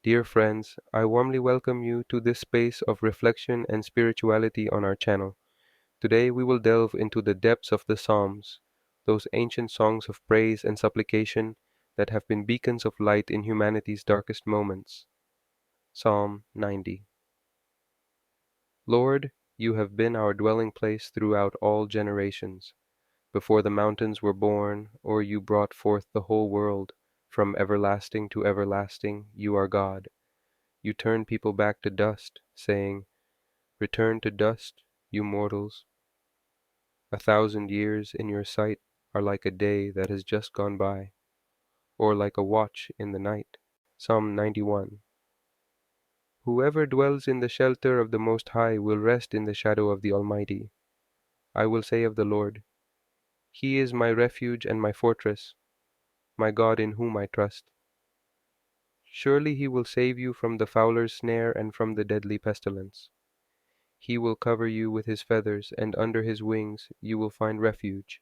Dear friends, I warmly welcome you to this space of reflection and spirituality on our channel. Today we will delve into the depths of the Psalms, those ancient songs of praise and supplication that have been beacons of light in humanity's darkest moments. Psalm 90. Lord, you have been our dwelling place throughout all generations. Before the mountains were born, or you brought forth the whole world, from everlasting to everlasting, you are God. You turn people back to dust, saying, return to dust, you mortals. 1,000 years in your sight are like a day that has just gone by, or like a watch in the night. Psalm 91. Whoever dwells in the shelter of the Most High will rest in the shadow of the Almighty. I will say of the Lord, He is my refuge and my fortress, my God in whom I trust. Surely He will save you from the fowler's snare and from the deadly pestilence. He will cover you with His feathers, and under His wings you will find refuge.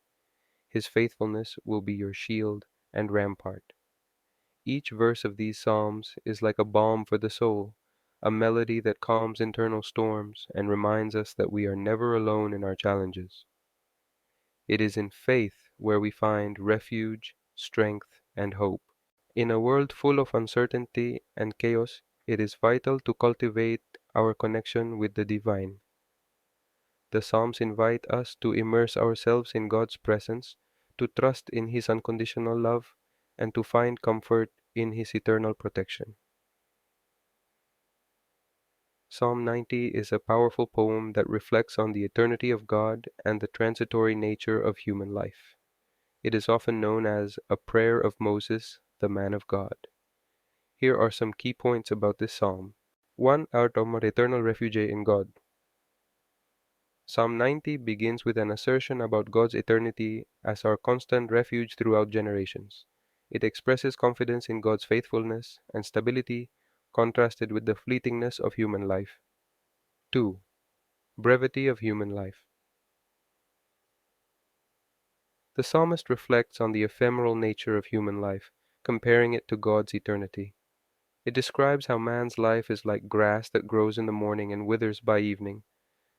His faithfulness will be your shield and rampart. Each verse of these psalms is like a balm for the soul, a melody that calms internal storms and reminds us that we are never alone in our challenges. It is in faith where we find refuge, strength, and hope. In a world full of uncertainty and chaos, it is vital to cultivate our connection with the divine. The Psalms invite us to immerse ourselves in God's presence, to trust in His unconditional love, and to find comfort in His eternal protection. Psalm 90 is a powerful poem that reflects on the eternity of God and the transitory nature of human life. It is often known as a prayer of Moses, the man of God. Here are some key points about this psalm. 1. Our eternal refuge in God. Psalm 90 begins with an assertion about God's eternity as our constant refuge throughout generations. It expresses confidence in God's faithfulness and stability, contrasted with the fleetingness of human life. 2. Brevity of human life. The psalmist reflects on the ephemeral nature of human life, comparing it to God's eternity. It describes how man's life is like grass that grows in the morning and withers by evening,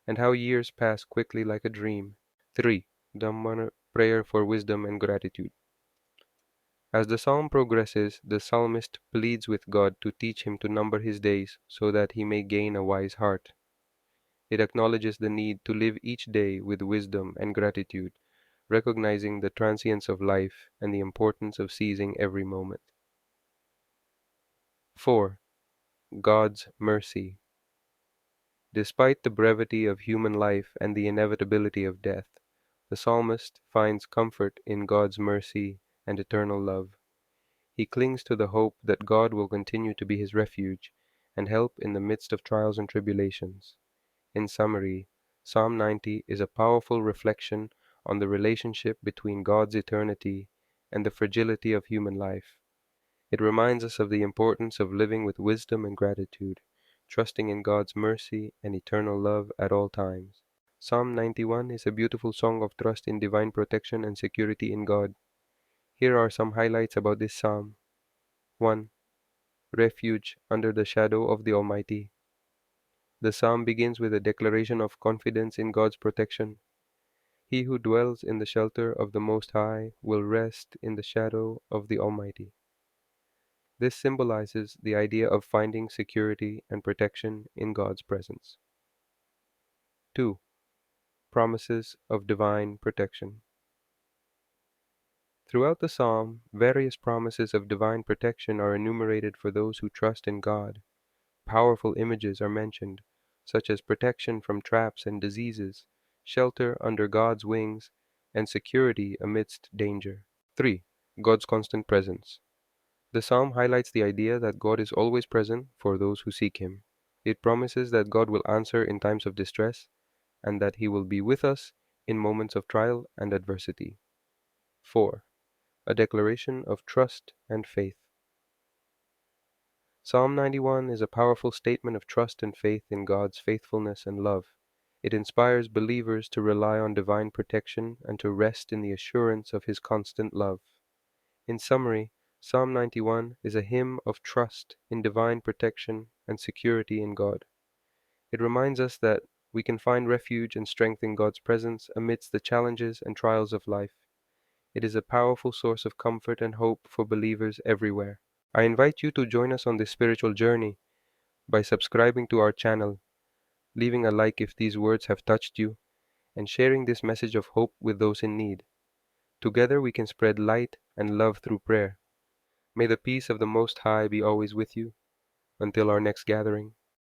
and how years pass quickly like a dream. 3. Dhamma prayer for wisdom and gratitude. As the psalm progresses, the psalmist pleads with God to teach him to number his days so that he may gain a wise heart. It acknowledges the need to live each day with wisdom and gratitude, recognizing the transience of life and the importance of seizing every moment. 4. God's mercy. Despite the brevity of human life and the inevitability of death, the psalmist finds comfort in God's mercy and eternal love. He clings to the hope that God will continue to be his refuge and help in the midst of trials and tribulations. In summary, Psalm 90 is a powerful reflection on the relationship between God's eternity and the fragility of human life. It reminds us of the importance of living with wisdom and gratitude, trusting in God's mercy and eternal love at all times. Psalm 91 is a beautiful song of trust in divine protection and security in God. Here are some highlights about this psalm. 1. Refuge under the shadow of the Almighty. The psalm begins with a declaration of confidence in God's protection. He who dwells in the shelter of the Most High will rest in the shadow of the Almighty. This symbolizes the idea of finding security and protection in God's presence. 2. Promises of divine protection. Throughout the psalm, various promises of divine protection are enumerated for those who trust in God. Powerful images are mentioned, such as protection from traps and diseases, shelter under God's wings, and security amidst danger. 3. God's constant presence. The psalm highlights the idea that God is always present for those who seek Him. It promises that God will answer in times of distress and that He will be with us in moments of trial and adversity. 4. A declaration of trust and faith. Psalm 91 is a powerful statement of trust and faith in God's faithfulness and love. It inspires believers to rely on divine protection and to rest in the assurance of His constant love. In summary, Psalm 91 is a hymn of trust in divine protection and security in God. It reminds us that we can find refuge and strength in God's presence amidst the challenges and trials of life. It is a powerful source of comfort and hope for believers everywhere. I invite you to join us on this spiritual journey by subscribing to our channel, leaving a like if these words have touched you, and sharing this message of hope with those in need. Together we can spread light and love through prayer. May the peace of the Most High be always with you. Until our next gathering.